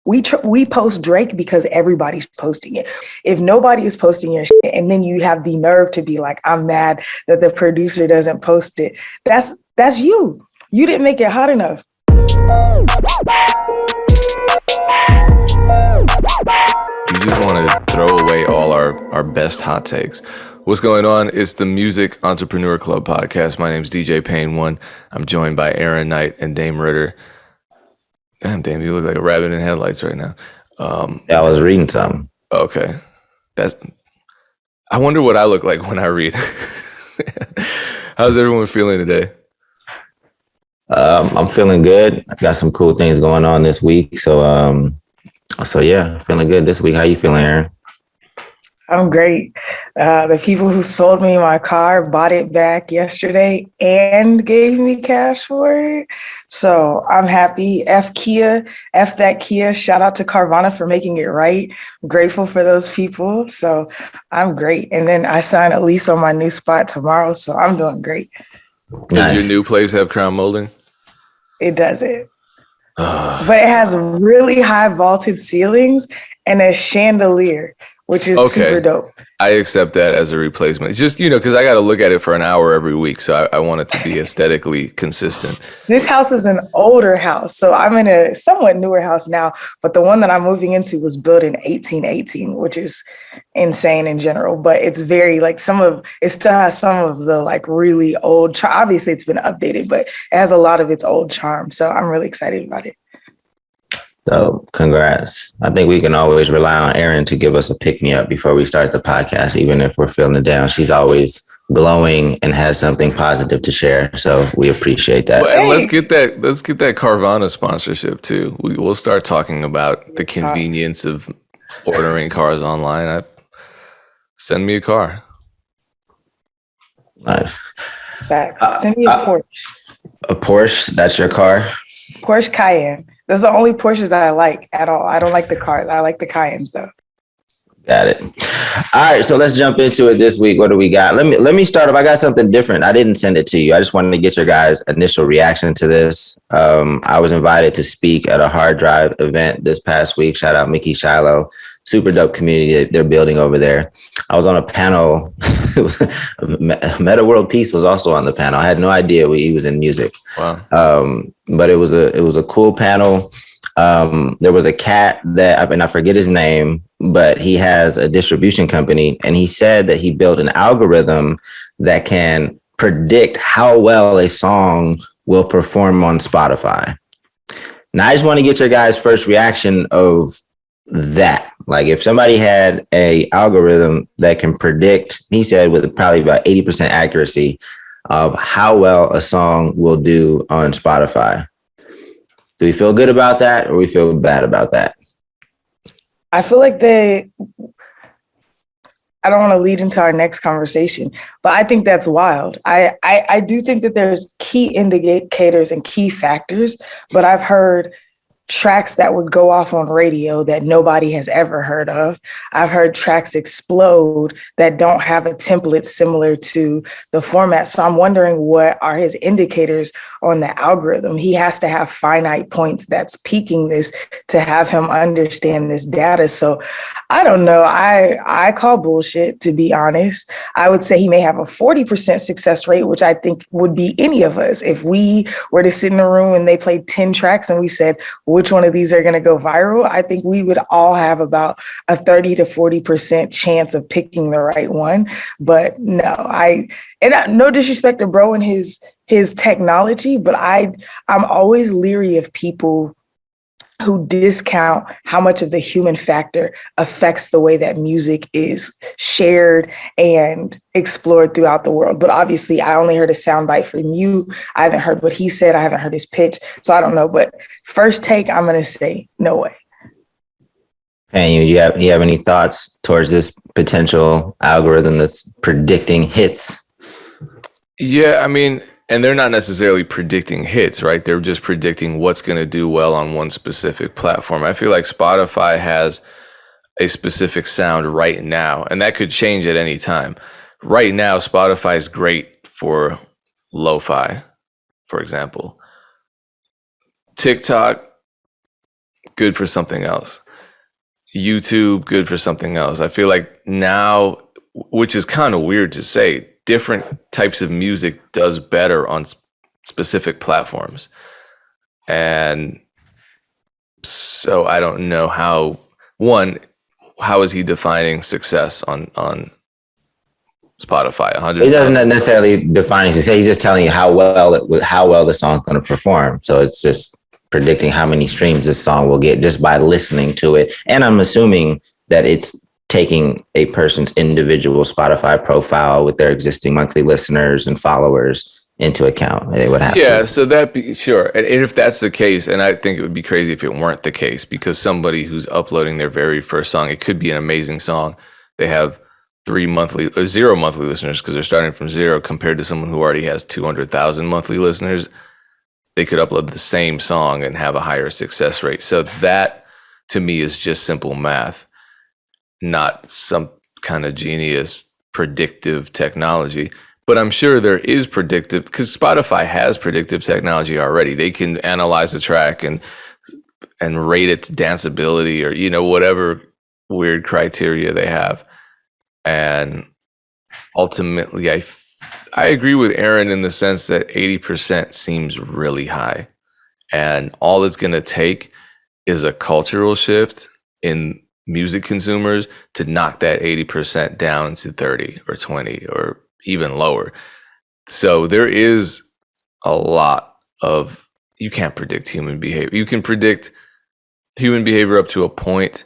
we post Drake because everybody's posting it. If nobody is posting your shit, and then you have the nerve to be like, I'm mad that the producer doesn't post it, that's you. You didn't make it hot enough. You just want to throw away all our best hot takes. What's going on? It's the Music Entrepreneur Club podcast. My name's DJ Payne One. I'm joined by Aaron Knight and Dame Ritter. Damn, Dame, you look like a rabbit in headlights right now. Yeah, I was reading something. Okay. I wonder what I look like when I read. How's everyone feeling today? I'm feeling good. I got some cool things going on this week. So yeah, feeling good this week. How you feeling, Aaron? I'm great. The people who sold me my car bought it back yesterday and gave me cash for it. So I'm happy. F that Kia. Shout out to Carvana for making it right. I'm grateful for those people. So I'm great. And then I signed a lease on my new spot tomorrow. So I'm doing great. Does your new place have crown molding? It doesn't. But it has really high vaulted ceilings and a chandelier, which is super dope. I accept that as a replacement. Just, because I got to look at it for an hour every week. So I want it to be aesthetically consistent. This house is an older house. So I'm in a somewhat newer house now. But the one that I'm moving into was built in 1818, which is insane in general. But it's very it still has some of the really old, obviously it's been updated, but it has a lot of its old charm. So I'm really excited about it. So congrats. I think we can always rely on Erin to give us a pick-me-up before we start the podcast, even if we're feeling down. She's always glowing and has something positive to share. So we appreciate that. Well, and let's get that Carvana sponsorship too. We'll start talking about the convenience of ordering cars online. Send me a car. Nice. Facts. Send me a Porsche. A Porsche? That's your car? Porsche Cayenne. Those are the only Porsches I like at all. I don't like the cars. I like the Cayennes though. Got it. All right, so let's jump into it this week. What do we got? Let me start off. I got something different. I didn't send it to you. I just wanted to get your guys' initial reaction to this. I was invited to speak at a hard drive event this past week. Shout out Mickey Shiloh. Super dope community that they're building over there. I was on a panel. Meta World Peace was also on the panel. I had no idea he was in music. Wow. But it was a cool panel. There was a cat I forget his name, but he has a distribution company, and he said that he built an algorithm that can predict how well a song will perform on Spotify. Now, I just want to get your guys' first reaction of that. If somebody had a algorithm that can predict, he said with probably about 80% accuracy of how well a song will do on Spotify. Do we feel good about that or we feel bad about that? I feel like I don't want to lead into our next conversation, but I think that's wild. I do think that there's key indicators and key factors, but I've heard tracks that would go off on radio that nobody has ever heard of. I've heard tracks explode that don't have a template similar to the format. So I'm wondering, what are his indicators on the algorithm? He has to have finite points that's peaking this to have him understand this data. So I don't know. I call bullshit, to be honest. I would say he may have a 40% success rate, which I think would be any of us. If we were to sit in a room and they played 10 tracks and we said, which one of these are going to go viral, I think we would all have about a 30 to 40% chance of picking the right one. But no, no disrespect to bro and his technology, but I'm always leery of people who discount how much of the human factor affects the way that music is shared and explored throughout the world. But obviously, I only heard a soundbite from you. I haven't heard what he said. I haven't heard his pitch. So I don't know. But first take, I'm going to say no way. And you have any thoughts towards this potential algorithm that's predicting hits? Yeah, I mean, and they're not necessarily predicting hits, right? They're just predicting what's going to do well on one specific platform. I feel like Spotify has a specific sound right now, and that could change at any time. Right now, Spotify is great for lo-fi, for example. TikTok good for something else. YouTube, good for something else. I feel like now, which is kind of weird to say, different types of music does better on specific platforms. And so I don't know how is he defining success on Spotify? 100. He doesn't necessarily define success. He's just telling you how well the song's going to perform. So it's just predicting how many streams this song will get just by listening to it. And I'm assuming that it's taking a person's individual Spotify profile with their existing monthly listeners and followers into account. They would have to. Yeah, so that'd be sure. And if that's the case, and I think it would be crazy if it weren't the case, because somebody who's uploading their very first song, it could be an amazing song. They have 0 monthly listeners because they're starting from 0 compared to someone who already has 200,000 monthly listeners. They could upload the same song and have a higher success rate. So that to me is just simple math, not some kind of genius predictive technology. But I'm sure there is predictive, because Spotify has predictive technology already. They can analyze the track and rate its danceability or, whatever weird criteria they have. And ultimately, I agree with Aaron in the sense that 80% seems really high. And all it's going to take is a cultural shift in music consumers to knock that 80% down to 30 or 20 or even lower. So there is a lot of, you can't predict human behavior. You can predict human behavior up to a point,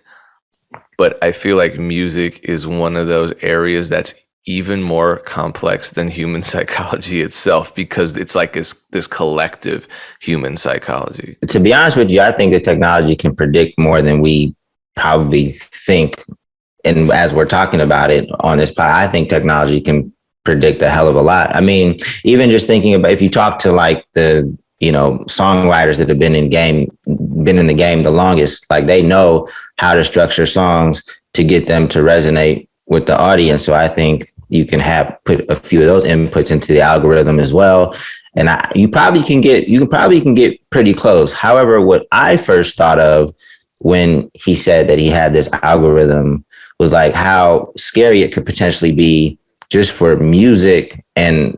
but I feel like music is one of those areas that's even more complex than human psychology itself, because it's like this collective human psychology. To be honest with you, I think that technology can predict more than we probably think. And as we're talking about it on this pod, I think technology can predict a hell of a lot. I mean, even just thinking about, if you talk to like the, songwriters that have been in the game the longest, like they know how to structure songs to get them to resonate with the audience. So I think you can put a few of those inputs into the algorithm as well. And you can get pretty close. However, what I first thought of when he said that he had this algorithm was like how scary it could potentially be just for music and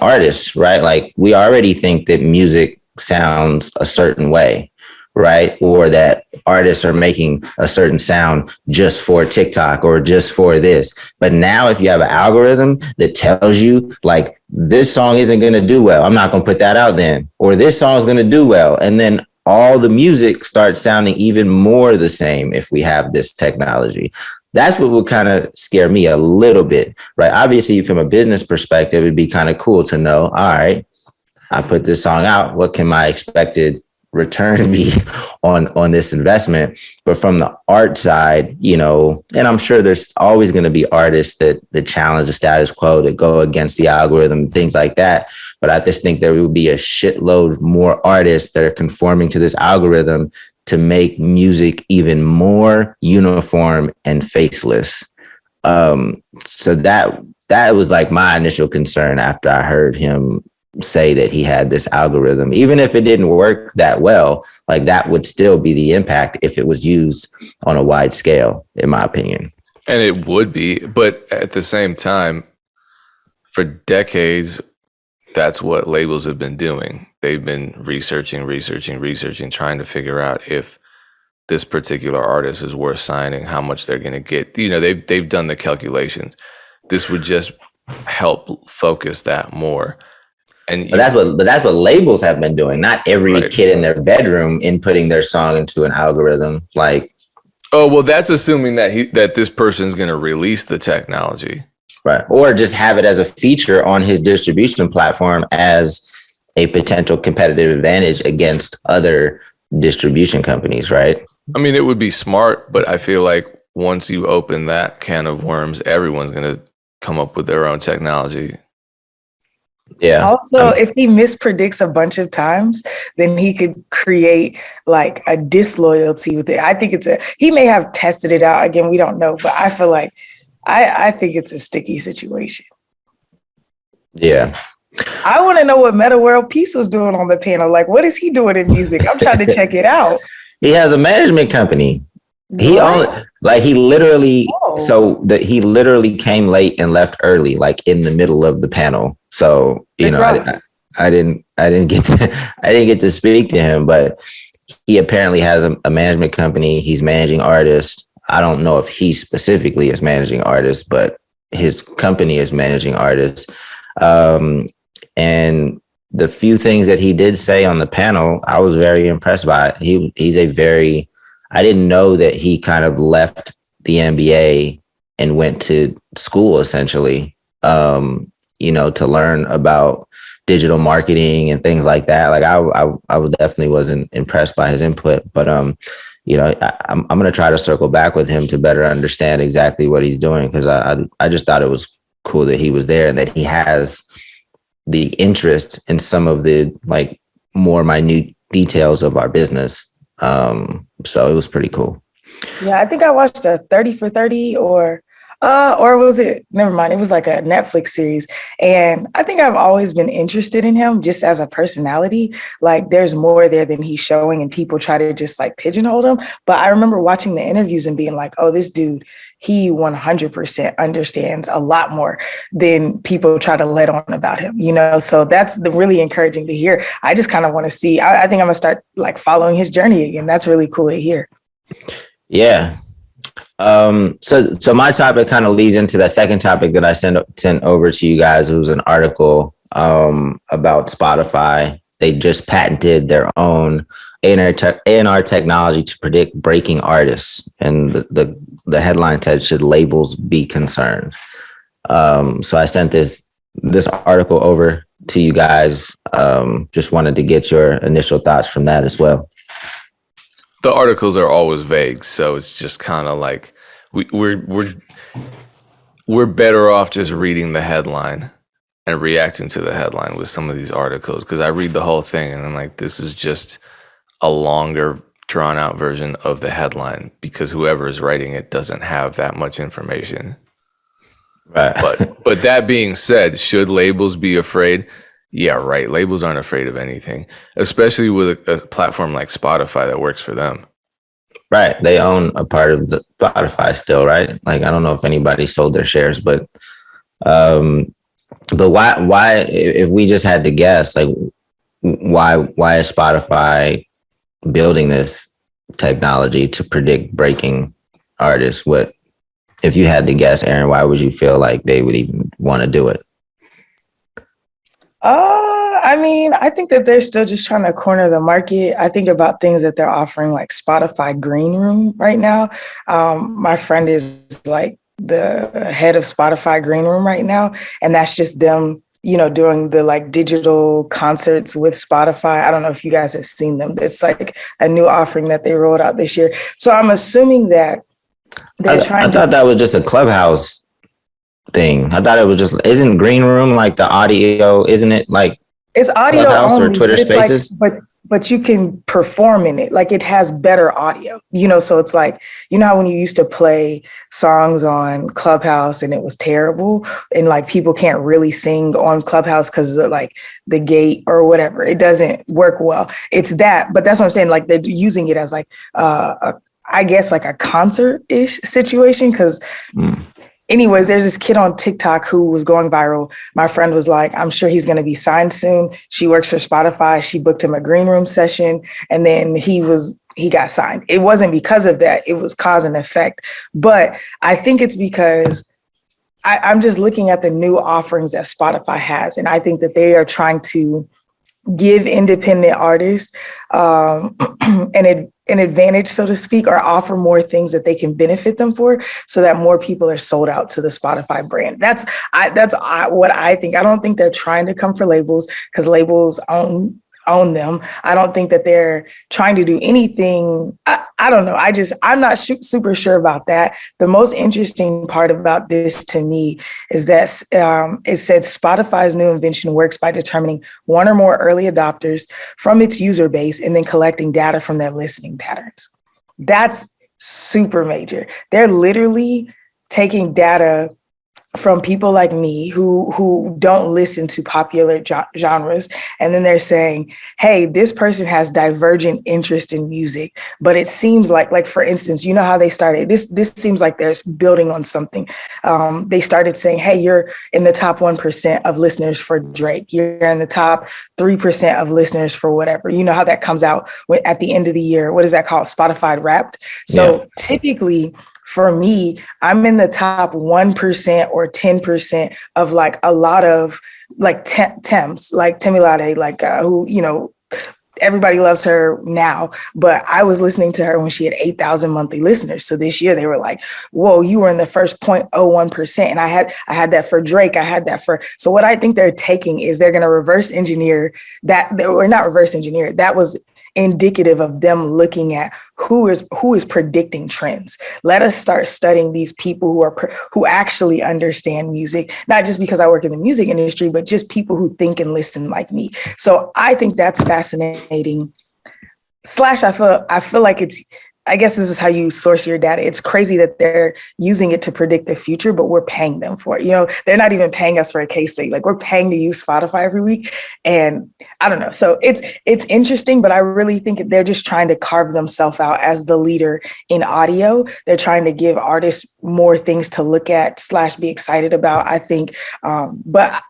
artists, right? Like we already think that music sounds a certain way, right? Or that artists are making a certain sound just for TikTok or just for this. But now if you have an algorithm that tells you like, this song isn't going to do well, I'm not going to put that out then, or this song is going to do well. And then all the music starts sounding even more the same if we have this technology. That's what would kind of scare me a little bit, right? Obviously, from a business perspective, it'd be kind of cool to know, all right, I put this song out. What can my expected return be on this investment? But from the art side, and I'm sure there's always going to be artists that challenge the status quo, that go against the algorithm, things like that. But I just think there will be a shitload more artists that are conforming to this algorithm to make music even more uniform and faceless. So that was like my initial concern after I heard him say that he had this algorithm. Even if it didn't work that well, like that would still be the impact if it was used on a wide scale, in my opinion. And it would be, but at the same time, for decades, that's what labels have been doing. They've been researching, trying to figure out if this particular artist is worth signing, how much they're going to get. They've done the calculations. This would just help focus that more. And that's what labels have been doing. Not every kid in their bedroom inputting their song into an algorithm. Like, oh well, that's assuming that this person's going to release the technology. Right. Or just have it as a feature on his distribution platform as a potential competitive advantage against other distribution companies, right? I mean, it would be smart, but I feel like once you open that can of worms, everyone's going to come up with their own technology. Yeah. Also, if he mispredicts a bunch of times, then he could create like a disloyalty with it. I think he may have tested it out. Again, we don't know, but I feel like I think it's a sticky situation. Yeah. I want to know what Meta World Peace was doing on the panel. Like, what is he doing in music? I'm trying to check it out. He has a management company. He only What? he literally Oh, he literally came late and left early, like in the middle of the panel. So Rick Ross. I didn't get to I didn't get to speak to him, but he apparently has a management company. He's managing artists. I don't know if he specifically is managing artists, but his company is managing artists. Um, and the few things that he did say on the panel, I was very impressed by it. He's a very I didn't know that he kind of left the NBA and went to school essentially, to learn about digital marketing and things like that. Like I definitely wasn't impressed by his input, but I'm going to try to circle back with him to better understand exactly what he's doing. Cause I just thought it was cool that he was there and that he has the interest in some of the like more minute details of our business. So it was pretty cool. Yeah, I think I watched a 30 for 30 or was it, never mind, it was like a Netflix series. And I think I've always been interested in him just as a personality. Like there's more there than he's showing and people try to just like pigeonhole him. But I remember watching the interviews and being like, oh, this dude, he 100% understands a lot more than people try to let on about him, So that's really encouraging to hear. I just kind of want to see, I think I'm gonna start like following his journey again. That's really cool to hear. Yeah. So my topic kind of leads into that second topic that I sent over to you guys. It was an article about Spotify. They just patented their own A&R technology to predict breaking artists, and the headline said, "Should labels be concerned?" So I sent this article over to you guys. Just wanted to get your initial thoughts from that as well. The articles are always vague, so it's just kind of like we're better off just reading the headline and reacting to the headline with some of these articles, because I read the whole thing and I'm like, this is just a longer, drawn out version of the headline because whoever is writing it doesn't have that much information. Right. But that being said, should labels be afraid? Yeah, right. Labels aren't afraid of anything, especially with a platform like Spotify that works for them. Right. They own a part of the Spotify still, right? Like, I don't know if anybody sold their shares, but why, if we just had to guess, like, why is Spotify building this technology to predict breaking artists? What, if you had to guess, Aaron, why would you feel like they would even want to do it? I think that they're still just trying to corner the market. I think about things that they're offering like Spotify Green Room right now. My friend is like the head of Spotify Green Room right now. And that's just them, doing the like digital concerts with Spotify. I don't know if you guys have seen them. It's like a new offering that they rolled out this year. So I'm assuming that they're trying I thought that was just a Clubhouse thing. I thought it was just, isn't Green Room like the audio? Isn't it like it's audio Clubhouse only, or Twitter Spaces? but you can perform in it. Like it has better audio, so it's like, how when you used to play songs on Clubhouse and it was terrible and like people can't really sing on Clubhouse because of like the gate or whatever, it doesn't work well. It's that, but that's what I'm saying. Like they're using it as like, I guess like a concert-ish situation. Cause anyways, there's this kid on TikTok who was going viral. My friend was like, I'm sure he's going to be signed soon. She works for Spotify. She booked him a green room session and then he got signed. It wasn't because of that. It was cause and effect. But I think it's because I'm just looking at the new offerings that Spotify has. And I think that they are trying to give independent artists an advantage, so to speak, or offer more things that they can benefit them for so that more people are sold out to the Spotify brand. That's what I think. I don't think they're trying to come for labels because labels own them. I don't think that they're trying to do anything. I don't know. I'm not super sure about that. The most interesting part about this to me is that it said Spotify's new invention works by determining one or more early adopters from its user base and then collecting data from their listening patterns. That's super major. They're literally taking data from people like me who don't listen to popular genres, and then they're saying, hey, this person has divergent interest in music, but it seems like for instance, you know how they started this seems like they're building on something. They started saying, hey, you're in the top 1% of listeners for Drake, you're in the top 3% of listeners for whatever. You know how that comes out at the end of the year. What is that called? Spotify Wrapped. So typically for me, I'm in the top 1% or 10% of like a lot of like Thames, like Temilade, like who, you know, everybody loves her now, but I was listening to her when she had 8,000 monthly listeners. So this year they were like, whoa, you were in the first 0.01%. And I had that for Drake. I had that for, so what I think they're taking is they're going to reverse engineer that, or not reverse engineer. That was indicative of them looking at who is predicting trends. Let us start studying these people who actually understand music, not just because I work in the music industry, but just people who think and listen like me. So I think that's fascinating. I feel like I guess this is how you source your data. It's crazy that they're using it to predict the future, but we're paying them for it. You know, they're not even paying us for a case study. Like, we're paying to use Spotify every week. And I don't know. So it's interesting, but I really think they're just trying to carve themselves out as the leader in audio. They're trying to give artists more things to look at / be excited about, I think. But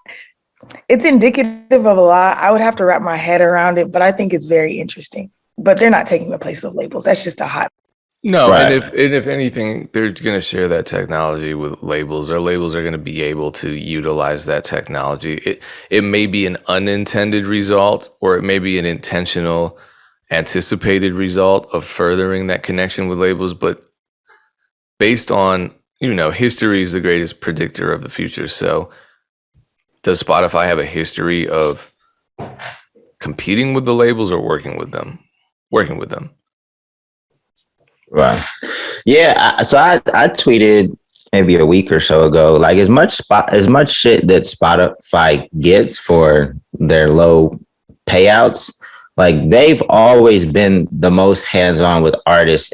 it's indicative of a lot. I would have to wrap my head around it, but I think it's very interesting. But they're not taking the place of labels. That's just a hot. No, Right. and if anything, they're going to share that technology with labels. Or labels are going to be able to utilize that technology. It may be an unintended result, or it may be an intentional, anticipated result of furthering that connection with labels. But based on, you know, history is the greatest predictor of the future. So does Spotify have a history of competing with the labels or working with them? Working with them. Right. Yeah. So I tweeted maybe a week or so ago, like as much shit that Spotify gets for their low payouts, like they've always been the most hands-on with artists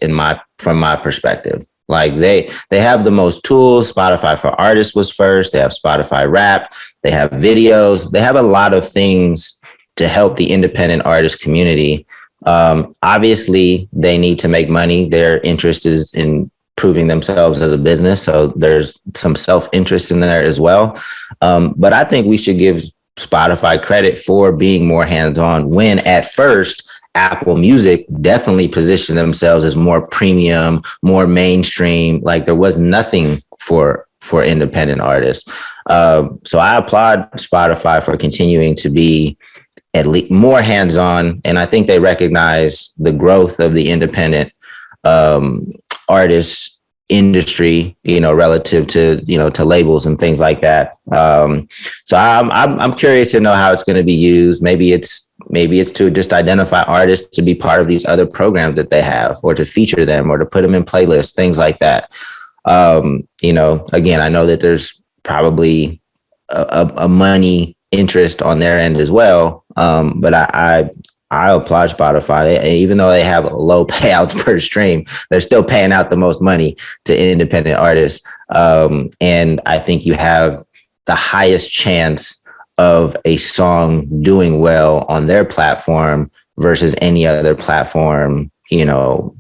from my perspective. Like they have the most tools. Spotify for Artists was first. They have Spotify Wrapped. They have videos. They have a lot of things to help the independent artist community. Obviously, they need to make money. Their interest is in proving themselves as a business. So there's some self-interest in there as well. But I think we should give Spotify credit for being more hands-on when at first Apple Music definitely positioned themselves as more premium, more mainstream. Like there was nothing for independent artists. So I applaud Spotify for continuing to be at least more hands-on. And I think they recognize the growth of the independent artist industry, you know, relative to, you know, to labels and things like that. So I'm curious to know how it's going to be used. Maybe it's to just identify artists to be part of these other programs that they have, or to feature them, or to put them in playlists, things like that. You know, again, I know that there's probably a money interest on their end as well. But I applaud Spotify. Even though they have low payouts per stream, they're still paying out the most money to independent artists. And I think you have the highest chance of a song doing well on their platform versus any other platform, you know,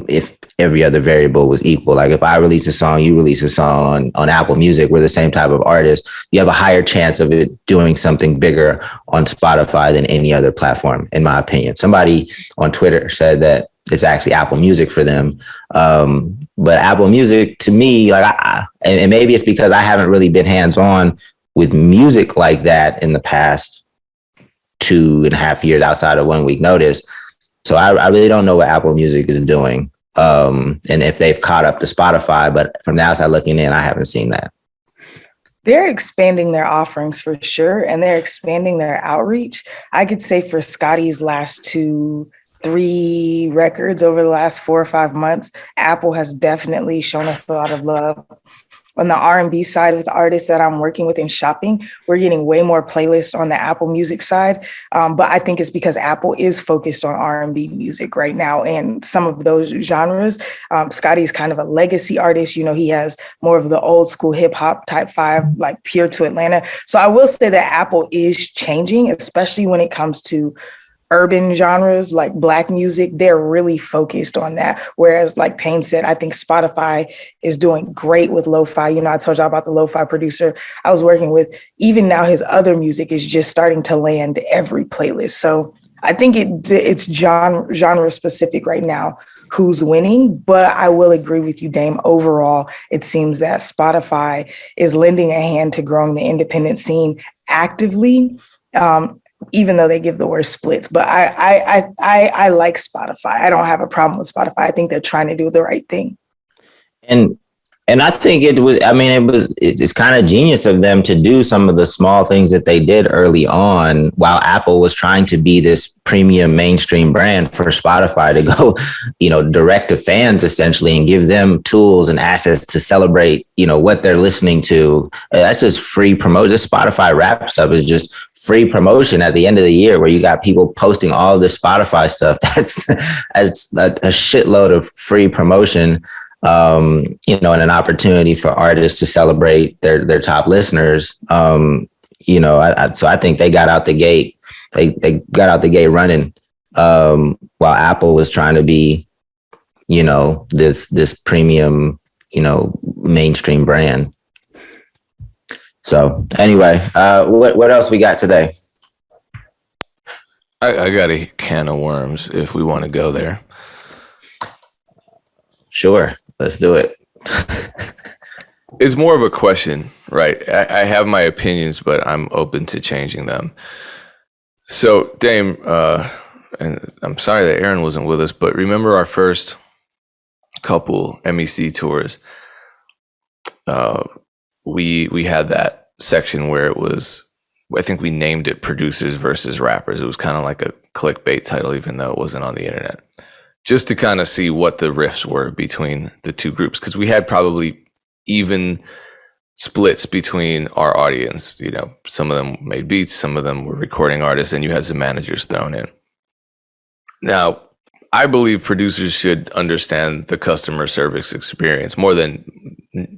if every other variable was equal. Like if I release a song, you release a song on Apple Music, we're the same type of artist, you have a higher chance of it doing something bigger on Spotify than any other platform, in my opinion. Somebody on Twitter said that it's actually Apple Music for them. But Apple Music to me, like, and maybe it's because I haven't really been hands-on with music like that in the past 2.5 years outside of 1 week notice. So I really don't know what Apple Music is doing, and if they've caught up to Spotify. But from the outside looking in, I haven't seen that. They're expanding their offerings for sure, and they're expanding their outreach. I could say for Scotty's last 2-3 records over the last 4 or 5 months, Apple has definitely shown us a lot of love. on the R&B side with the artists that I'm working with in shopping, we're getting way more playlists on the Apple Music side. But I think it's because Apple is focused on R&B music right now and some of those genres. Scotty is kind of a legacy artist. You know, he has more of the old school hip hop type vibe, like Pure to Atlanta. So I will say that Apple is changing, especially when it comes to urban genres like Black music. They're really focused on that. Whereas, like Payne said, I think Spotify is doing great with lo-fi. You know, I told y'all about the lo-fi producer I was working with. Even now, his other music is just starting to land every playlist. So I think it's genre specific right now who's winning, but I will agree with you, Dame. Overall, it seems that Spotify is lending a hand to growing the independent scene actively. Even though they give the word splits, but I like Spotify. I don't have a problem with Spotify. I think they're trying to do the right thing. And I think it's kind of genius of them to do some of the small things that they did early on while Apple was trying to be this premium mainstream brand, for Spotify to go, direct to fans essentially and give them tools and assets to celebrate, what they're listening to. That's just free promotion. This Spotify Wrap stuff is just free promotion at the end of the year where you got people posting all this Spotify stuff. That's a shitload of free promotion. And an opportunity for artists to celebrate their top listeners. So I think they got out the gate. They got out the gate running, while Apple was trying to be, this premium, mainstream brand. So anyway, what else we got today? I got a can of worms if we want to go there. Sure. Let's do it. It's more of a question, right? I have my opinions, but I'm open to changing them. So, Dame, and I'm sorry that Aaron wasn't with us, but remember our first couple MEC tours? We had that section where it was, I think we named it Producers versus Rappers. It was kind of like a clickbait title, even though it wasn't on the internet. Just to kind of see what the rifts were between the two groups, because we had probably even splits between our audience. Some of them made beats, some of them were recording artists, and you had some managers thrown in. Now, I believe producers should understand the customer service experience more than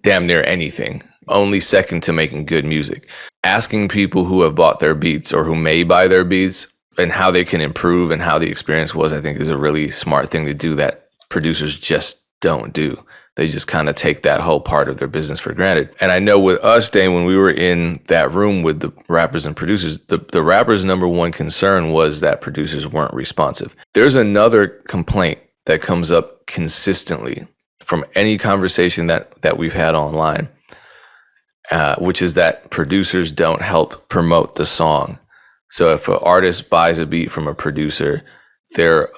damn near anything, only second to making good music. Asking people who have bought their beats or who may buy their beats and how they can improve and how the experience was, I think is a really smart thing to do that producers just don't do. They just kind of take that whole part of their business for granted. And I know with us, Dane, when we were in that room with the rappers and producers, the rappers' number one concern was that producers weren't responsive. There's another complaint that comes up consistently from any conversation that we've had online, which is that producers don't help promote the song. So if an artist buys a beat from a producer, they're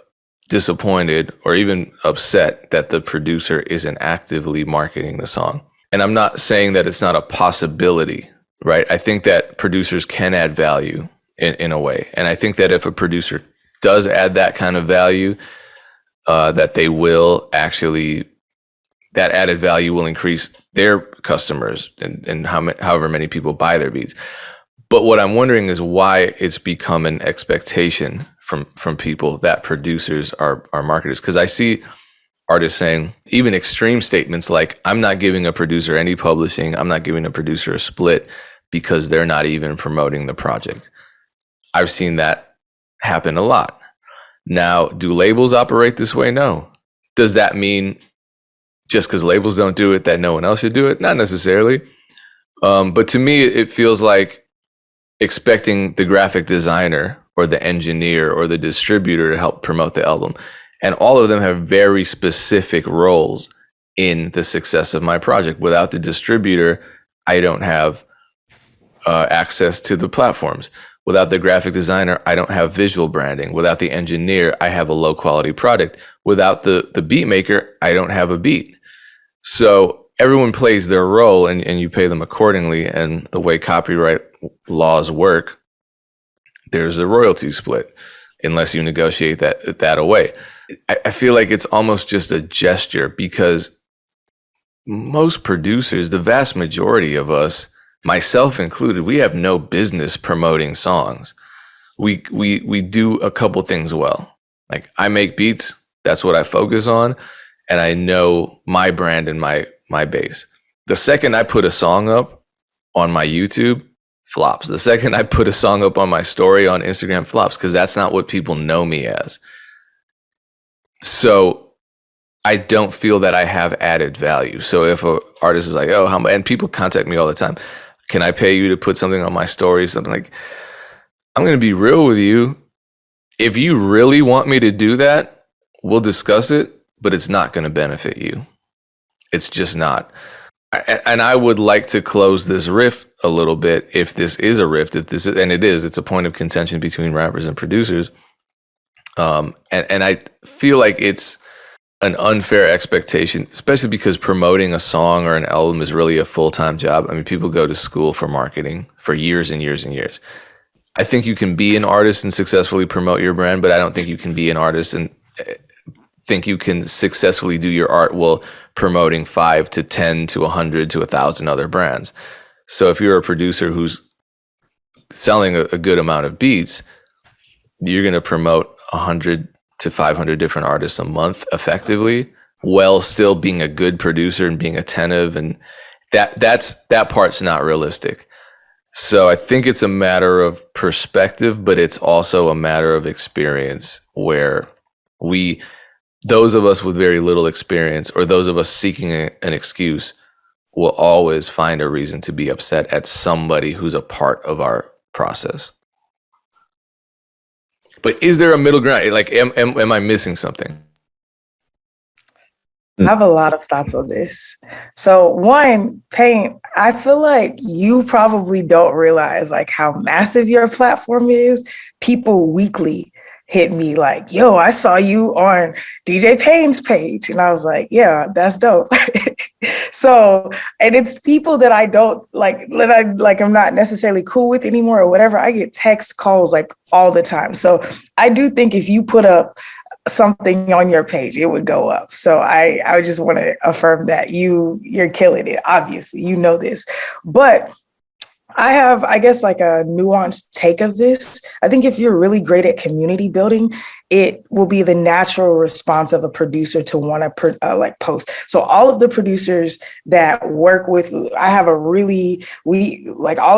disappointed or even upset that the producer isn't actively marketing the song. And I'm not saying that it's not a possibility, right? I think that producers can add value in a way. And I think that if a producer does add that kind of value, that they will actually, that added value will increase their customers and however many people buy their beats. But what I'm wondering is why it's become an expectation from people that producers are marketers. Because I see artists saying even extreme statements like, I'm not giving a producer any publishing, I'm not giving a producer a split because they're not even promoting the project. I've seen that happen a lot. Now, do labels operate this way? No. Does that mean just because labels don't do it that no one else should do it? Not necessarily. But to me, it feels like expecting the graphic designer or the engineer or the distributor to help promote the album. And all of them have very specific roles in the success of my project. Without the distributor, I don't have access to the platforms. Without the graphic designer, I don't have visual branding. Without the engineer, I have a low quality product. Without the beat maker, I don't have a beat. So everyone plays their role and you pay them accordingly. And the way copyright laws work, there's a royalty split unless you negotiate that away. I feel like it's almost just a gesture because most producers, the vast majority of us, myself included, we have no business promoting songs. We do a couple things well. Like, I make beats, that's what I focus on, and I know my brand and my base. The second I put a song up on my YouTube, flops. The second I put a song up on my story on Instagram, flops, because that's not what people know me as. So I don't feel that I have added value. So if an artist is like, oh, how much, and people contact me all the time, can I pay you to put something on my story? Something like, I'm going to be real with you. If you really want me to do that, we'll discuss it, but it's not going to benefit you. It's just not. And I would like to close this rift a little bit. If this is a rift, if this is, and it is, it's a point of contention between rappers and producers. And I feel like it's an unfair expectation, especially because promoting a song or an album is really a full-time job. I mean, people go to school for marketing for years and years and years. I think you can be an artist and successfully promote your brand, but I don't think you can be an artist and think you can successfully do your art while promoting 5 to 10 to 100 to 1,000 other brands. So if you're a producer who's selling a good amount of beats, you're going to promote 100 to 500 different artists a month effectively, while still being a good producer and being attentive. And that part's not realistic. So I think it's a matter of perspective, but it's also a matter of experience, where those of us with very little experience, or those of us seeking an excuse, will always find a reason to be upset at somebody who's a part of our process. But is there a middle ground? Like, am I missing something? I have a lot of thoughts on this. So one, Paint, I feel like you probably don't realize like how massive your platform is. People weekly hit me like, yo, I saw you on DJ Payne's page. And I was like, yeah, that's dope. So, and it's people that I don't I'm not necessarily cool with anymore or whatever. I get text calls like all the time. So I do think if you put up something on your page, it would go up. So I just want to affirm that you're killing it. Obviously, you know this, but I have, I guess, like a nuanced take of this. I think if you're really great at community building, it will be the natural response of a producer to want to post. So all of the producers that work with, all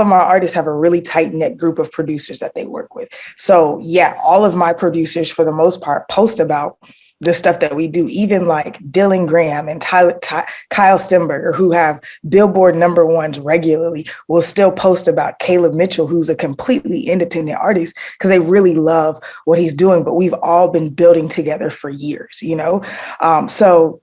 of my artists have a really tight knit group of producers that they work with. So yeah, all of my producers for the most part post about the stuff that we do, even like Dylan Graham and Kyle Stemberger, who have Billboard #1s regularly, will still post about Caleb Mitchell, who's a completely independent artist, because they really love what he's doing. But we've all been building together for years, you know? So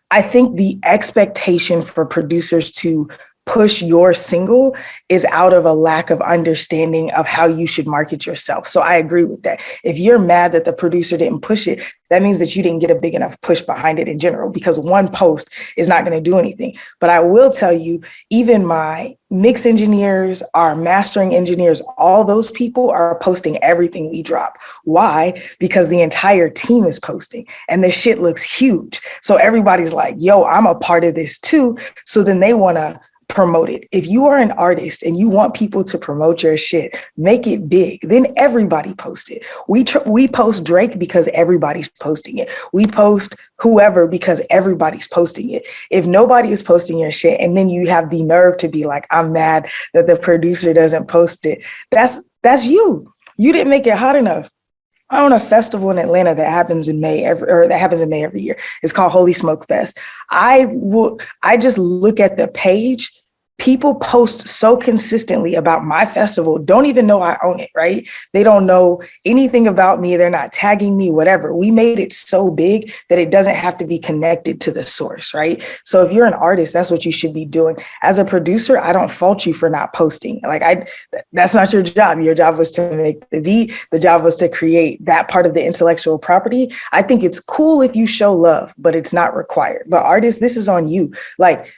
I think the expectation for producers to push your single is out of a lack of understanding of how you should market yourself. So I agree with that. If you're mad that the producer didn't push it, that means that you didn't get a big enough push behind it in general, because one post is not going to do anything. But I will tell you, even my mix engineers, our mastering engineers, all those people are posting everything we drop. Why? Because the entire team is posting and the shit looks huge. So everybody's like, yo, I'm a part of this too. So then they want to promote it. If you are an artist and you want people to promote your shit, make it big. Then everybody post it. We post Drake because everybody's posting it. We post whoever because everybody's posting it. If nobody is posting your shit and then you have the nerve to be like, I'm mad that the producer doesn't post it, that's you. You didn't make it hot enough. I own a festival in Atlanta that happens in May every year. It's called Holy Smoke Fest. I just look at the page. People post so consistently about my festival, don't even know I own it, right? They don't know anything about me. They're not tagging me, whatever. We made it so big that it doesn't have to be connected to the source, right? So if you're an artist, that's what you should be doing. As a producer, I don't fault you for not posting. That's not your job. Your job was to make the beat. The job was to create that part of the intellectual property. I think it's cool if you show love, but it's not required. But artists, this is on you. Like,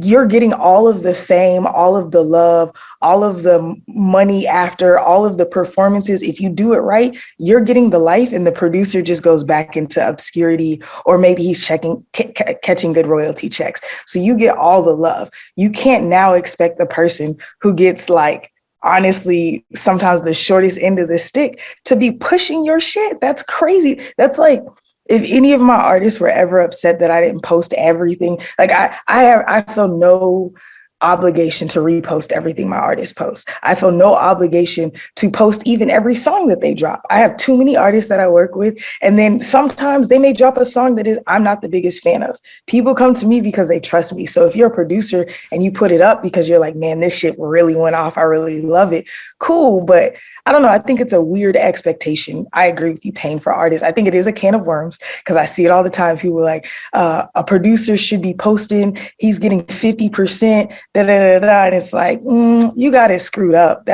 you're getting all of the fame, all of the love, all of the money after, all of the performances. If you do it right, you're getting the life, and the producer just goes back into obscurity, or maybe he's catching good royalty checks. So you get all the love. You can't now expect the person who gets, like, honestly, sometimes the shortest end of the stick to be pushing your shit. That's crazy. That's like, if any of my artists were ever upset that I didn't post everything, like I feel no obligation to repost everything my artists post. I feel no obligation to post even every song that they drop. I have too many artists that I work with, and then sometimes they may drop a song that I'm not the biggest fan of. People come to me because they trust me. So if you're a producer and you put it up because you're like, man, this shit really went off, I really love it, cool. But I don't know. I think it's a weird expectation. I agree with you, paying for artists. I think it is a can of worms, because I see it all the time. People are like, a producer should be posting, he's getting 50%, and it's like, you got it screwed up.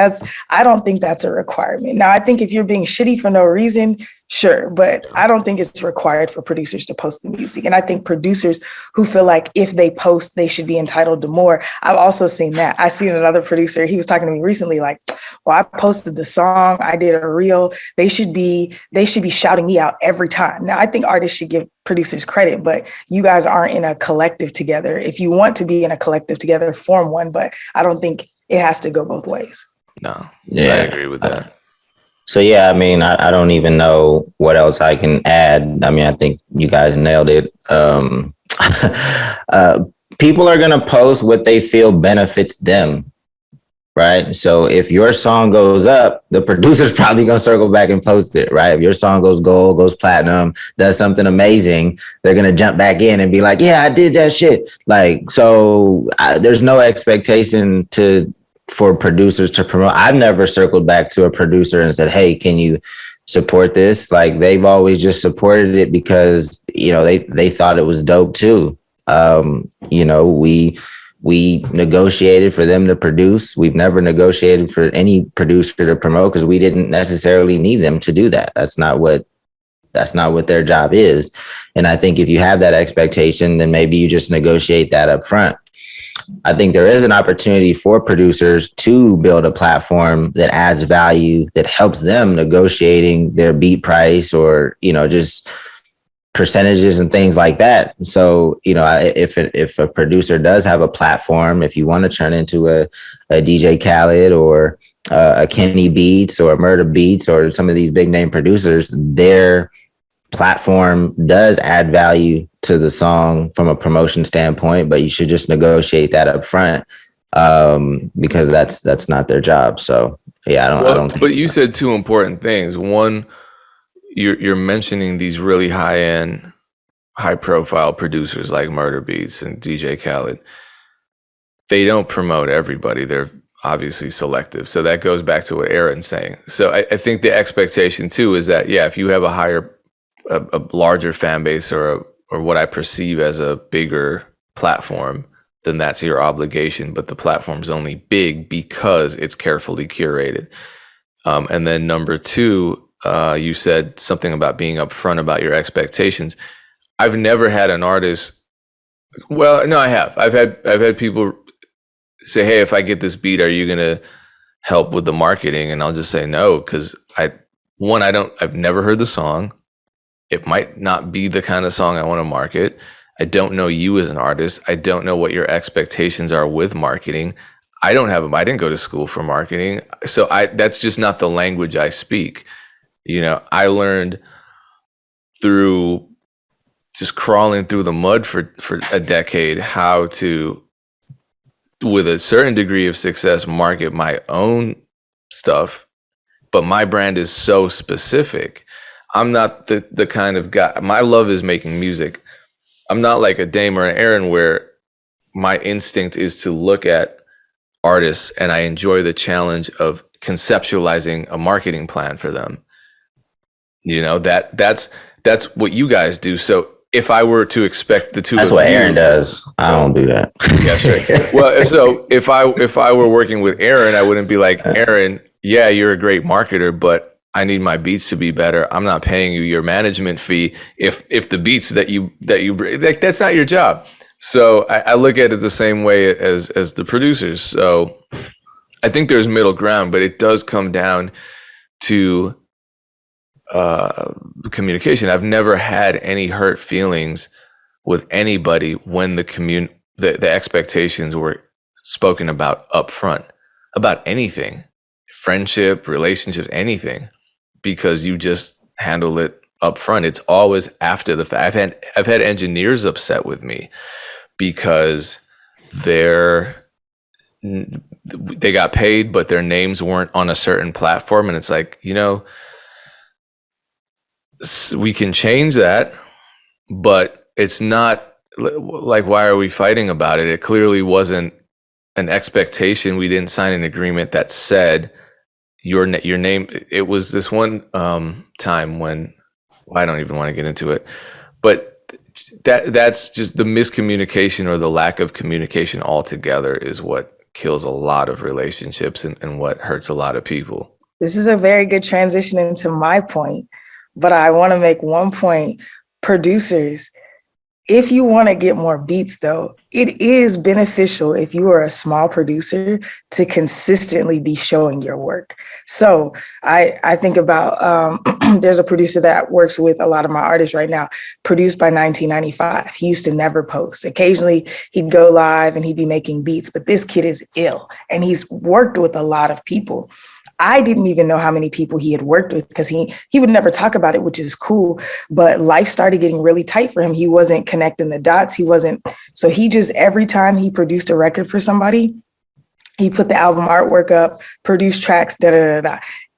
I don't think that's a requirement. Now, I think if you're being shitty for no reason, sure, but I don't think it's required for producers to post the music. And I think producers who feel like if they post, they should be entitled to more. I've also seen that. I seen another producer, he was talking to me recently, like, well, I posted the song, I did a reel, they should be shouting me out every time. Now, I think artists should give producers credit, but you guys aren't in a collective together. If you want to be in a collective together, form one, but I don't think it has to go both ways. No, Yeah, I agree with that. So, yeah, I mean, I don't even know what else I can add. I mean, I think you guys nailed it. People are going to post what they feel benefits them, right? So if your song goes up, the producer's probably going to circle back and post it, right? If your song goes gold, goes platinum, does something amazing, they're going to jump back in and be like, yeah, I did that shit. Like, so there's no expectation for producers to promote. I've never circled back to a producer and said, hey, can you support this? Like, they've always just supported it because, you know, they thought it was dope too. You know, we negotiated for them to produce. We've never negotiated for any producer to promote because we didn't necessarily need them to do that. That's not what their job is. And I think if you have that expectation, then maybe you just negotiate that up front. I think there is an opportunity for producers to build a platform that adds value, that helps them negotiating their beat price, or, you know, just percentages and things like that. So, you know, if a producer does have a platform, if you want to turn into a DJ Khaled or a Kenny Beats or a Murder Beats or some of these big name producers, their platform does add value to the song from a promotion standpoint, but you should just negotiate that up front, because that's not their job. So yeah, I don't. But you said two important things. One, you're mentioning these really high-end, high-profile producers like Murder Beats and DJ Khaled. They don't promote everybody. They're obviously selective. So that goes back to what Aaron's saying. So I think the expectation too is that, yeah, if you have a larger fan base or what I perceive as a bigger platform, then that's your obligation. But the platform's only big because it's carefully curated. And then number two, you said something about being upfront about your expectations. I've never had an artist. Well, no, I have. I've had people say, "Hey, if I get this beat, are you gonna help with the marketing?" And I'll just say no, because I've never heard the song. It might not be the kind of song I want to market. I don't know you as an artist. I don't know what your expectations are with marketing. I didn't go to school for marketing. So that's just not the language I speak. You know, I learned through just crawling through the mud for a decade how to, with a certain degree of success, market my own stuff. But my brand is so specific. I'm not the kind of guy. My love is making music. I'm not like a Dame or an Aaron where my instinct is to look at artists and I enjoy the challenge of conceptualizing a marketing plan for them. You know, that's what you guys do. So if I were to expect the two that's of what you, Aaron does. I don't do that. Yeah, sure. Well, so if I were working with Aaron, I wouldn't be like, Aaron, yeah, you're a great marketer, but I need my beats to be better. I'm not paying you your management fee if the beats that you bring, like, that's not your job. So I look at it the same way as the producers. So I think there's middle ground, but it does come down to communication. I've never had any hurt feelings with anybody when the expectations were spoken about up front about anything, friendship, relationships, anything, because you just handle it up front. It's always after the fact. I've had engineers upset with me because they got paid, but their names weren't on a certain platform, and it's like, we can change that, but it's not like, why are we fighting about it? It clearly wasn't an expectation. We didn't sign an agreement that said your name. It was this one time when, I don't even want to get into it, but that's just the miscommunication or the lack of communication altogether is what kills a lot of relationships and what hurts a lot of people. This is a very good transition into my point, but I want to make one point. Producers, if you want to get more beats, though, it is beneficial if you are a small producer to consistently be showing your work. So I think about, there's a producer that works with a lot of my artists right now, produced by 1995. He used to never post. Occasionally he'd go live and he'd be making beats, but this kid is ill and he's worked with a lot of people. I didn't even know how many people he had worked with because he would never talk about it, which is cool. But life started getting really tight for him. He wasn't connecting the dots. So he just, every time he produced a record for somebody, he put the album artwork up, produced tracks,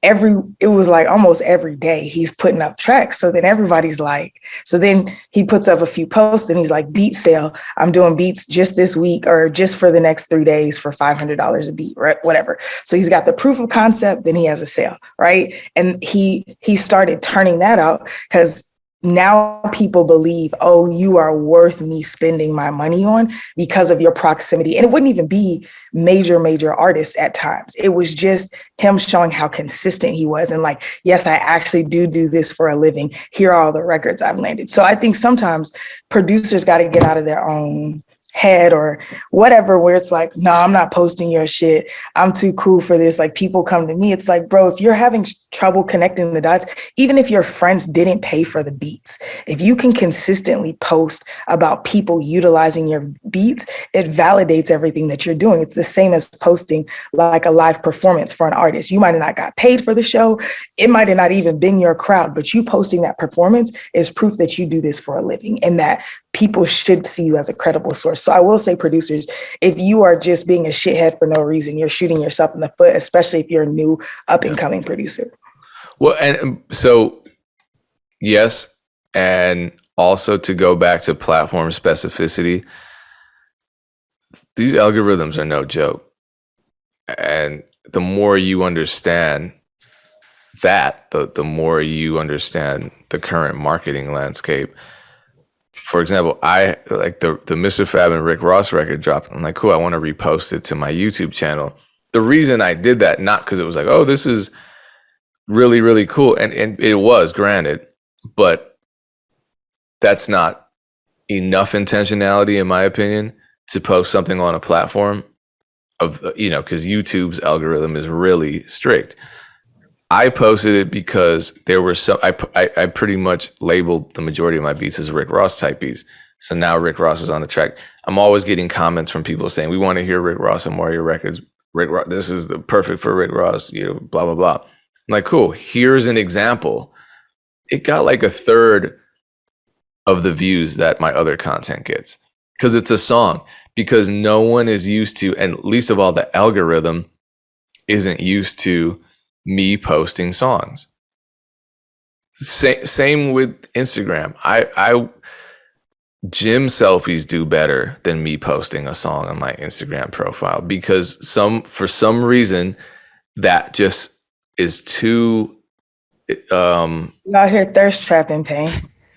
it was like almost every day he's putting up tracks. So then everybody's like, so then he puts up a few posts and he's like, beat sale. I'm doing beats just this week or just for the next 3 days for $500 a beat, right? Whatever. So he's got the proof of concept, then he has a sale, right? And he started turning that out because now people believe, oh, you are worth me spending my money on because of your proximity. And it wouldn't even be major artists at times. It was just him showing how consistent he was. And like, yes, I actually do this for a living. Here are all the records I've landed. So I think sometimes producers got to get out of their own head or whatever, where it's like, no, I'm not posting your shit. I'm too cool for this. Like people come to me. It's like, bro, if you're having trouble connecting the dots, even if your friends didn't pay for the beats, if you can consistently post about people utilizing your beats, it validates everything that you're doing. It's the same as posting like a live performance for an artist. You might have not got paid for the show. It might have not even been your crowd, but you posting that performance is proof that you do this for a living and that people should see you as a credible source. So I will say, producers, if you are just being a shithead for no reason, you're shooting yourself in the foot, especially if you're a new up and coming producer. Well, and so, yes. And also to go back to platform specificity, these algorithms are no joke. And the more you understand that, the more you understand the current marketing landscape. For example, I like the Mr. Fab and Rick Ross record dropped. I'm like, cool, I want to repost it to my YouTube channel. The reason I did that, not because it was like, oh, this is really, really cool. And it was, granted, but that's not enough intentionality, in my opinion, to post something on a platform of, because YouTube's algorithm is really strict. I posted it because there were some, I pretty much labeled the majority of my beats as Rick Ross type beats. So now Rick Ross is on the track. I'm always getting comments from people saying, we want to hear Rick Ross and more of your records. Rick Ross, this is the perfect for Rick Ross, blah, blah, blah. I'm like, cool, here's an example. It got like a third of the views that my other content gets because it's a song, because no one is used to, and least of all, the algorithm isn't used to me posting songs. Same with Instagram. I gym selfies do better than me posting a song on my Instagram profile because for some reason that just is too out here thirst trapping pain.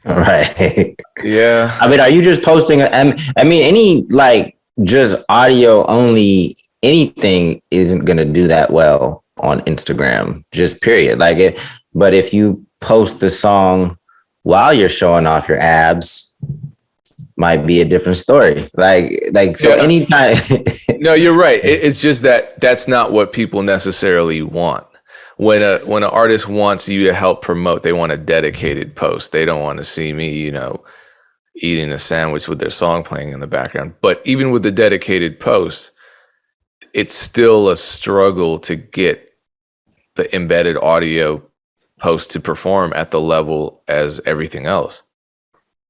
Right. Yeah. I mean, are you just posting? Any like just audio only, anything isn't going to do that well on Instagram, just period. Like it, but if you post the song while you're showing off your abs, might be a different story. So Yeah. anytime. No, you're right. It's just that that's not what people necessarily want. When an artist wants you to help promote, they want a dedicated post. They don't want to see me, eating a sandwich with their song playing in the background. But even with the dedicated post, it's still a struggle to get the embedded audio post to perform at the level as everything else.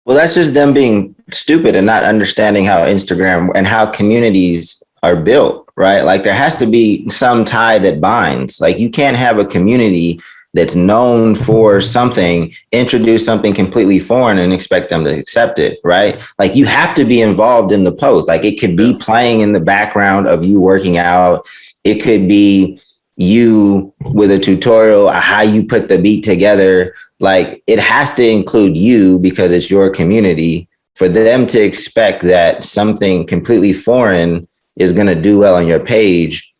Well, that's just them being stupid and not understanding how Instagram and how communities are built, right? Like there has to be some tie that binds. Like you can't have a community that's known for something, introduce something completely foreign and expect them to accept it, right? Like you have to be involved in the post. Like it could be playing in the background of you working out. It could be you with a tutorial how you put the beat together. Like it has to include you because it's your community. For them to expect that something completely foreign is going to do well on your page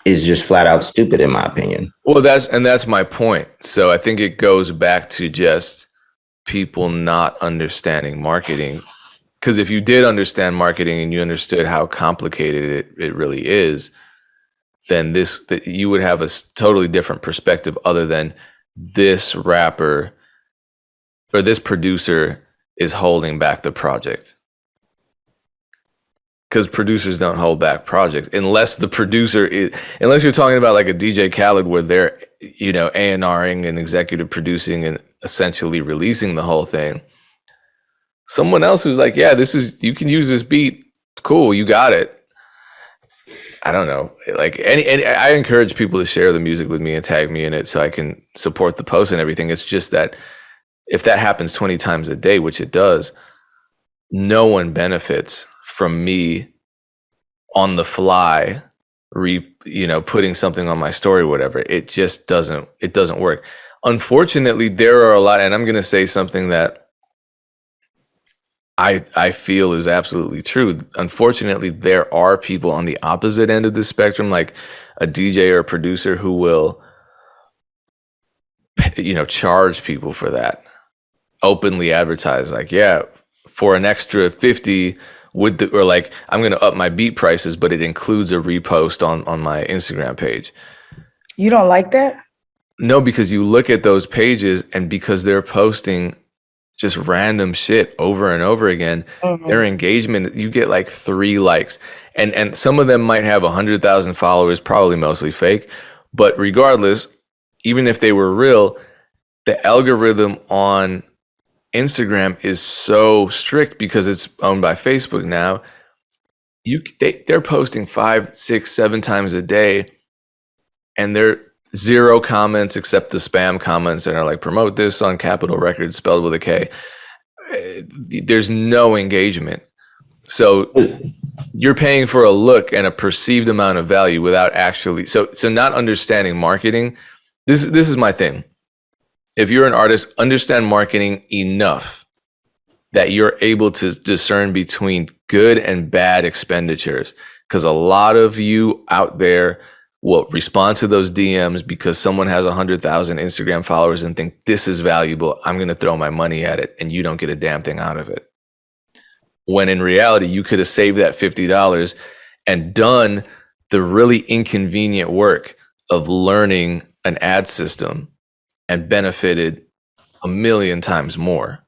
is just flat out stupid, in my opinion. Well, that's my point. So I think it goes back to just people not understanding marketing. Because if you did understand marketing and you understood how complicated it really is, then that you would have a totally different perspective other than this rapper or this producer is holding back the project. Because producers don't hold back projects unless the producer unless you're talking about like a DJ Khaled where they're, A&Ring and executive producing and essentially releasing the whole thing. Someone else who's like, yeah, you can use this beat. Cool. You got it. I don't know. Like I encourage people to share the music with me and tag me in it so I can support the post and everything. It's just that if that happens 20 times a day, which it does, no one benefits from me on the fly, putting something on my story, whatever. It just doesn't work. Unfortunately, there are a lot, and I'm going to say something that I feel is absolutely true. Unfortunately, there are people on the opposite end of the spectrum, like a DJ or a producer who will, charge people for that. Openly advertise, like, yeah, for an extra 50 I'm going to up my beat prices, but it includes a repost on my Instagram page. You don't like that? No, because you look at those pages and because they're posting just random shit over and over again, their engagement, you get like 3 likes and some of them might have 100,000 followers, probably mostly fake. But regardless, even if they were real, the algorithm on Instagram is so strict because it's owned by Facebook now. They're posting 5, 6, 7 times a day, and they're 0 comments except the spam comments that are like promote this on Capitol Records spelled with a K. There's no engagement. So you're paying for a look and a perceived amount of value without actually so not understanding marketing. This is my thing. If you're an artist, understand marketing enough that you're able to discern between good and bad expenditures. Because a lot of you out there will respond to those DMs because someone has 100,000 Instagram followers and think this is valuable. I'm going to throw my money at it, and you don't get a damn thing out of it. When in reality, you could have saved that $50 and done the really inconvenient work of learning an ad system and benefited 1,000,000 times more.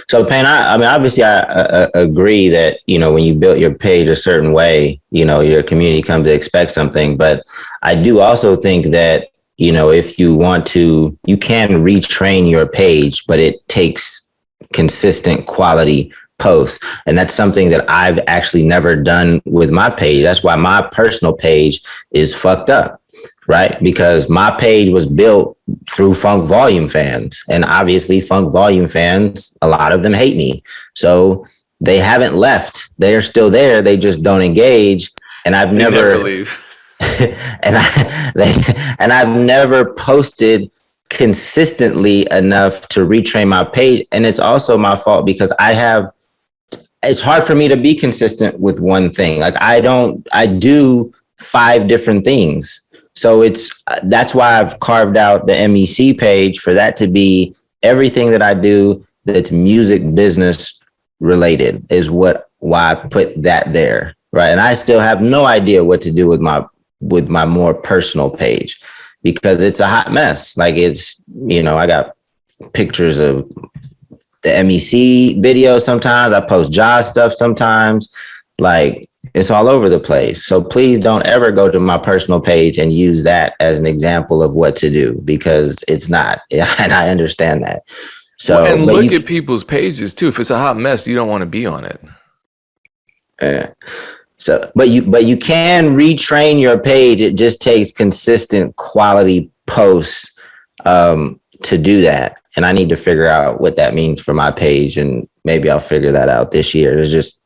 So, Payne, I mean, obviously, I agree that, when you built your page a certain way, your community comes to expect something. But I do also think that, if you want to, you can retrain your page, but it takes consistent quality posts. And that's something that I've actually never done with my page. That's why my personal page is fucked up. Right. Because my page was built through Funk Volume fans. And obviously Funk Volume fans, a lot of them hate me. So they haven't left. They're still there. They just don't engage. And I've never leave. and I've never posted consistently enough to retrain my page. And it's also my fault because it's hard for me to be consistent with one thing. Like I do 5 different things. So that's why I've carved out the MEC page for that to be everything that I do that's music business related is why I put that there. Right. And I still have no idea what to do with my more personal page because it's a hot mess. Like it's, I got pictures of the MEC video sometimes. I post Jaws stuff sometimes. Like it's all over the place. So please don't ever go to my personal page and use that as an example of what to do because it's not. And I understand that. So and look at people's pages too. If it's a hot mess, you don't want to be on it. Yeah. So, but you can retrain your page. It just takes consistent quality posts to do that. And I need to figure out what that means for my page. And maybe I'll figure that out this year. It's just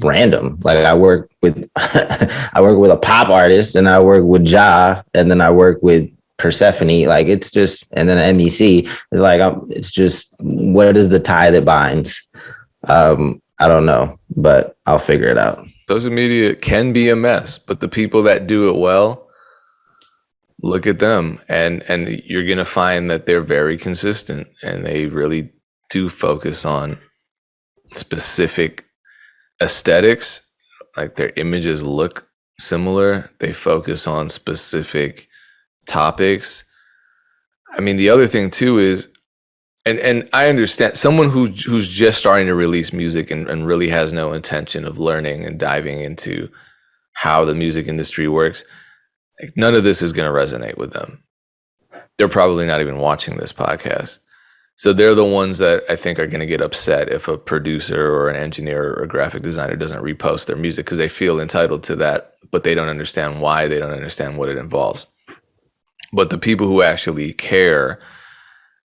random. Like I work with a pop artist and I work with Ja and then I work with Persephone. Like it's just, and then MEC is like, it's just, what is the tie that binds? I don't know, but I'll figure it out. Social media can be a mess, but the people that do it well, look at them, and you're going to find that they're very consistent and they really do focus on specific aesthetics. Like their images look similar. They focus on specific topics. I mean, the other thing too is, and I understand someone who's just starting to release music and really has no intention of learning and diving into how the music industry works. Like, none of this is going to resonate with them. They're probably not even watching this podcast. So they're the ones that I think are going to get upset if a producer or an engineer or a graphic designer doesn't repost their music because they feel entitled to that, but they don't understand why, they don't understand what it involves. But the people who actually care,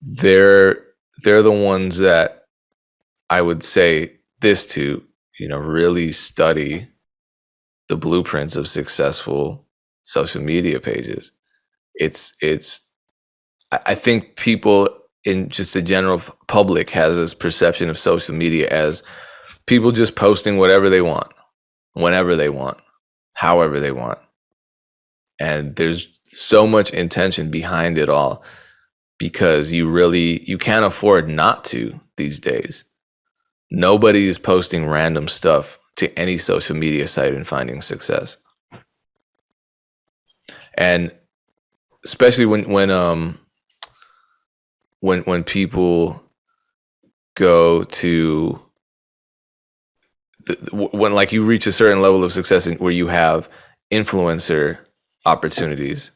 they're the ones that I would say this to, really study the blueprints of successful social media pages. I think people in just the general public has this perception of social media as people just posting whatever they want, whenever they want, however they want. And there's so much intention behind it all because you can't afford not to these days. Nobody is posting random stuff to any social media site and finding success. And especially when people go to when like you reach a certain level of success where you have influencer opportunities.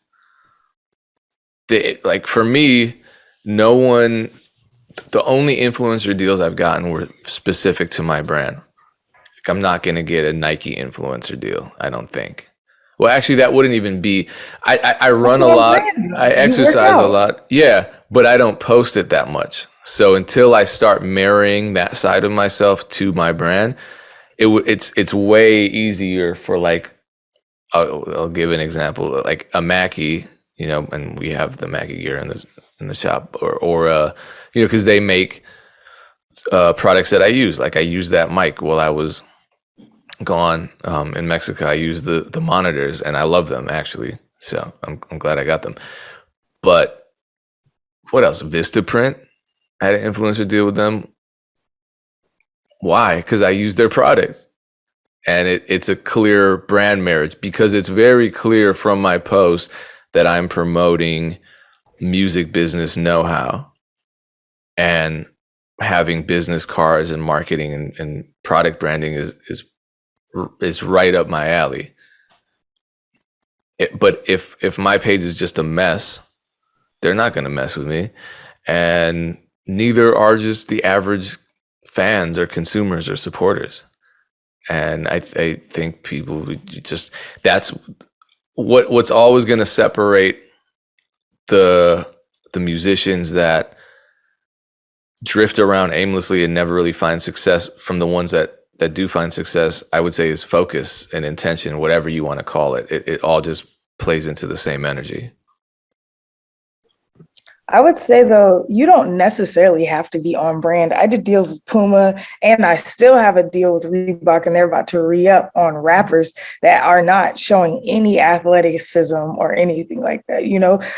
Like for me, the only influencer deals I've gotten were specific to my brand. Like I'm not going to get a Nike influencer deal, I don't think. Well, actually, that wouldn't even be. I run a lot. I exercise a lot. Yeah, but I don't post it that much. So until I start marrying that side of myself to my brand, it's way easier for like. I'll give an example, like a Mackie, and we have the Mackie gear in the shop, or because they make products that I use. Like I use that mic while I was gone in Mexico. I use the monitors and I love them actually. So I'm glad I got them. But what else? Vistaprint. I had an influencer deal with them. Why? Because I use their product. And it's a clear brand marriage because it's very clear from my post that I'm promoting music business know-how and having business cards and marketing and product branding is right up my alley. But if my page is just a mess, they're not going to mess with me. And neither are just the average fans or consumers or supporters. And I think people just, that's what's always going to separate the musicians that drift around aimlessly and never really find success from the ones that do find success, I would say, is focus and intention, whatever you want to call it. It all just plays into the same energy. I would say, though, you don't necessarily have to be on brand. I did deals with Puma, and I still have a deal with Reebok, and they're about to re-up on rappers that are not showing any athleticism or anything like that,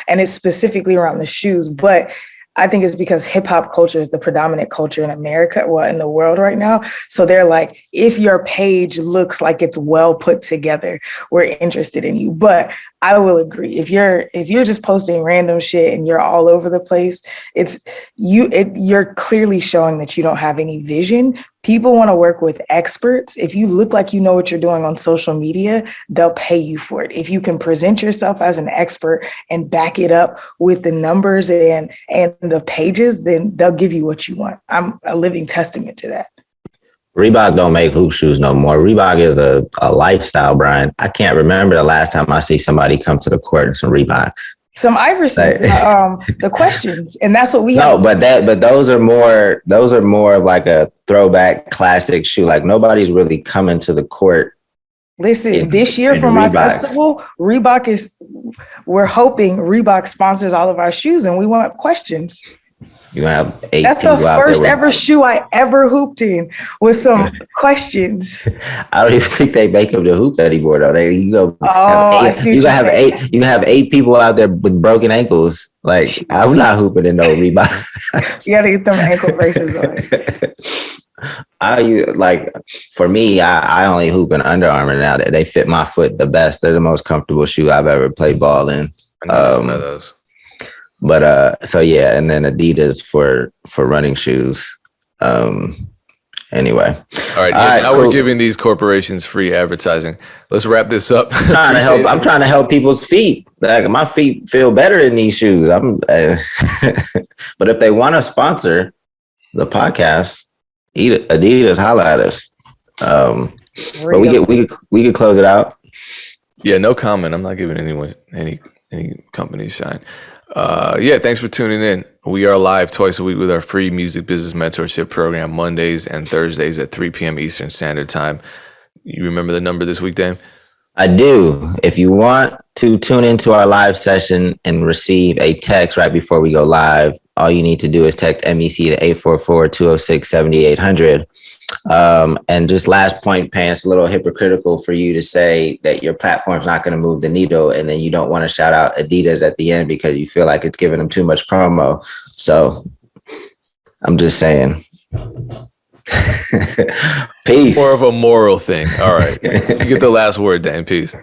and it's specifically around the shoes. But I think it's because hip hop culture is the predominant culture in America, well, in the world right now. So they're like, if your page looks like it's well put together, we're interested in you. But I will agree. If you're just posting random shit and you're all over the place, you're clearly showing that you don't have any vision. People want to work with experts. If you look like you know what you're doing on social media, they'll pay you for it. If you can present yourself as an expert and back it up with the numbers and the pages, then they'll give you what you want. I'm a living testament to that. Reebok don't make hoop shoes no more. Reebok is a lifestyle, Brian. I can't remember the last time I see somebody come to the court in some Reeboks. Some Iversons, the questions, and that's what we have. No, but those are more of like a throwback classic shoe. Like nobody's really coming to the court. Listen, this year for my festival, we're hoping Reebok sponsors all of our shoes, and we want questions. You have 8 That's the first ever shoe I ever hooped in with some questions. I don't even think they make them to hoop anymore though. You have 8 people out there with broken ankles. Like I'm not hooping in no Reebok. You gotta get them ankle braces on. For me, I only hoop in Under Armour now. They fit my foot the best. They're the most comfortable shoe I've ever played ball in. I know those. But so yeah, and then Adidas for running shoes. Anyway. All right. Now cool. We're giving these corporations free advertising. Let's wrap this up. I'm trying to help people's feet. Like my feet feel better in these shoes. But if they want to sponsor the podcast, Adidas, holla at us. But we could close it out. Yeah, no comment. I'm not giving anyone any company shine. Thanks for tuning in. We are live twice a week with our free music business mentorship program, Mondays and Thursdays at 3 p.m. Eastern Standard Time. You remember the number this week, Dame? I do. If you want to tune into our live session and receive a text right before we go live, all you need to do is text MEC to 844-206-7800. And just last point, Pan, it's a little hypocritical for you to say that your platform's not going to move the needle and then you don't want to shout out Adidas at the end because you feel like it's giving them too much promo. So I'm just saying. Peace. More of a moral thing. All right. You get the last word, Dan. Peace.